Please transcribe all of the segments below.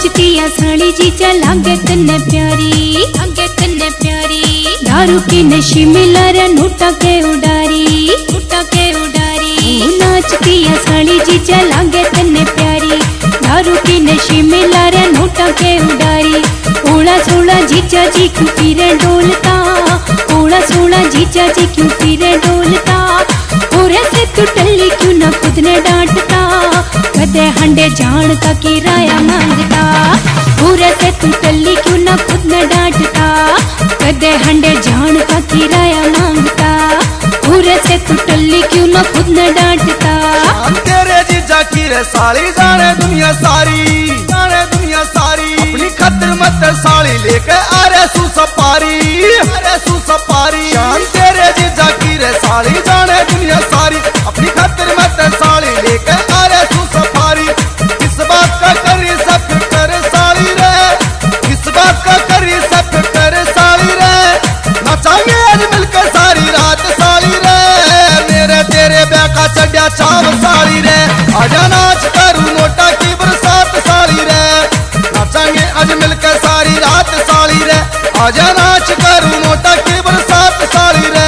नाचतिया साड़ी जीजा लागे तन्ने प्यारी, लागे तन्ने प्यारी। दारू की नशे में लारा नोटा के उडारी, नोटा के उडारी। नाचतिया साड़ी जीजा लागे तन्ने प्यारी, दारू की नशे में लारा नोटा के उडारी। ओला सोला जीजा जी क्यों पीरे डोलता, ओला सोला जीजा जी क्यों पीरे डोलता। और ऐसे तू टल्ली क्यों ना खुद ने डांटता, कदे हंडे जान का किराया मांगता। और ऐसे तू टल्ली क्यों ना खुद ने डांटता, कदे हंडे जान का किराया मांगता। और ऐसे तू टल्ली क्यों ना खुद ने डांटता। तेरे जीजा की रे साली जाने दुनिया सारी, जाने दुनिया सारी। अपनी खतर मत साली लेके आ रे सू सपारी, आ रे सू सपारी। शान तेरे जीजा की रे साली जाने दुनिया सारी, अपनी खतर मत साली लेके आ रे सू सफारी। किस बात का करी सब करे साली रे, किस बात का करी सब करे साली रे। नाचांगे आज मिलकर सारी रात साली रे, मेरे तेरे ब्याह का चढ़िया चाव साली रे। आजा नाच करूं नोटा की बरसात साली रे, नाचांगे आज मिलकर सारी रात साली रे। आजा नाच करूं नोटा की बरसात साली रे।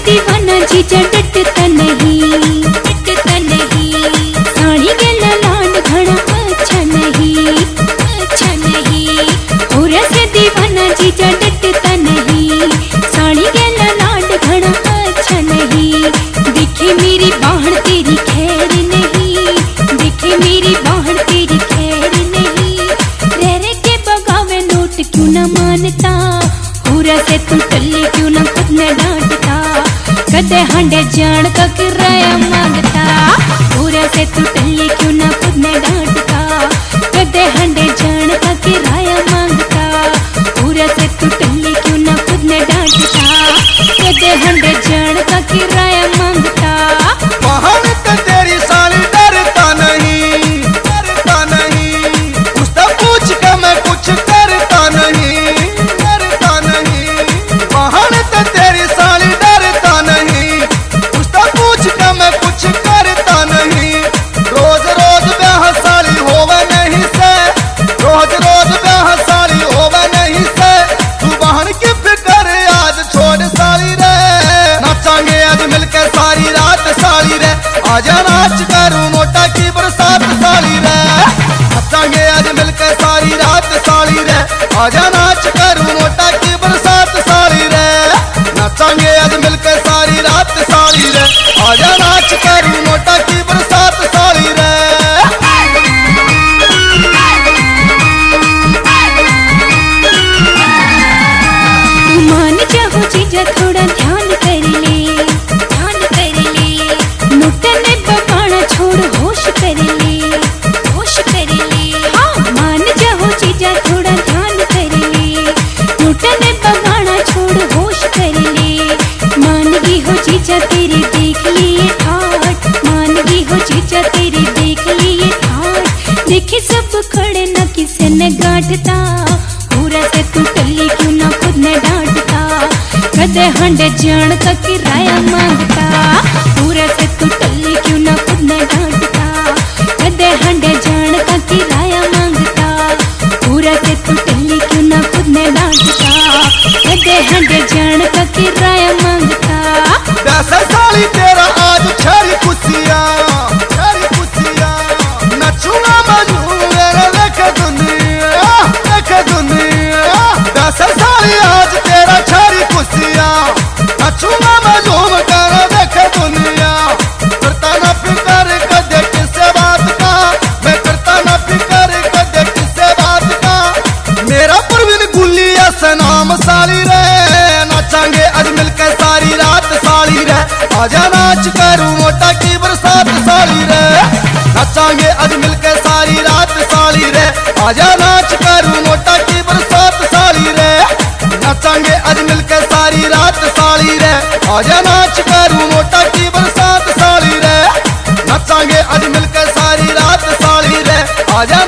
दीवाना जीजा डटता नहीं, डटता नहीं। साड़ी के लाड घड़ा अच्छा नहीं, अच्छा नहीं। और ऐसे दीवाना जीजा डटता नहीं, साड़ी के लाड घड़ा अच्छा नहीं। देखे मेरी बाहर तेरी खैर नहीं, देखे मेरी बाहर तेरी खैर नहीं। रह के बगावे नोट क्यों ना मानता, और ऐसे तू टल्ली क्यों ना खुद ने डांटता। कदे हंडे जान का किराया मांगता, और ऐसे तू टल्ली क्यों ना खुद ने डांटता। कदे हंडे जान का किराया मांगता, और ऐसे तू टल्ली क्यों ना खुद ने डांटता। कदे हंडे जान का किराया मांगता। बहन तो तेरी साली डरता नहीं, डरता नहीं। उससे पूछ के मैं कुछ करता नहीं, करता नहीं। बहन तो तेरी साली डरता नहीं, उससे पूछ के मैं कुछ करता नहीं। रोज रोज ब्याह साली होवे नहीं से, रोज रोज ब्याह साली होवे नहीं से। तू बहन की फिक्र आज छोड़ साली रे, नाचांगे आज मिलकर सारी रात साली रे। आजा नाच करूं नोटा की बरसात साली रे, नाचांगे आज मिलकर सारी रात साली रे। आजा नाच करूं नोटा की बरसात साली रे, नाचांगे आज मिलकर सारी रात साली रे। आजा नाच करूं नोटा की बरसात साली रे। मान जाओ जीजा थोड़ा ध्यान कर ले, ध्यान कर ले। नोटा ने बगाना छोड़ होश कर ले, होश कर ले। हाँ मान जाओ जीजा थोड़ा ध्यान कर ले, नोटा ने बगाना छोड़ होश कर ले। मान गई हो जीजा तेरी देख लिए ठाट, मान गई हो जीजा तेरी देख लिए ठाट। देखे सब खड़े न किसी ने गांठता, पूरा से तू टल्ली क्यों ना खुद ने डांटता। कदे हंडे जान का किराया मांगता, पूरा से तू टल्ली क्यों ना खुद ने डांटता। कदे हंडे जान का किराया मांगता, पूरा से तू टल्ली क्यों ना खुद ने डांटता। कदे हंडे जान का किराया मांगता। दस साली तेरा आज छरी खुशियाँ, छरी खुशियाँ। नचूंगा मजूर देख दुनिया, देख दुनिया। दस साली आज तेरा छरी खुशियाँ, नचूंगा मजूर कर देख दुनिया। करता ना फिकर कदे किसे बात का, मैं करता ना फिकर कदे किसे बात का। मेरा परवीन गुलिया से नाम साली रे, नाचांगे आज मिलकर सारी रात साली रे। आजा नाच करूं नोटा की बरसात साली रे, नाचांगे आज मिलकर सारी रात साली रे। आजा नाच करूं नोटा की बरसात साली रे, नाचांगे आज मिलकर सारी रात साली रे। आजा नाच करूं नोटा की बरसात साली रे, नाचांगे आज मिलकर सारी रात साली रे। आजा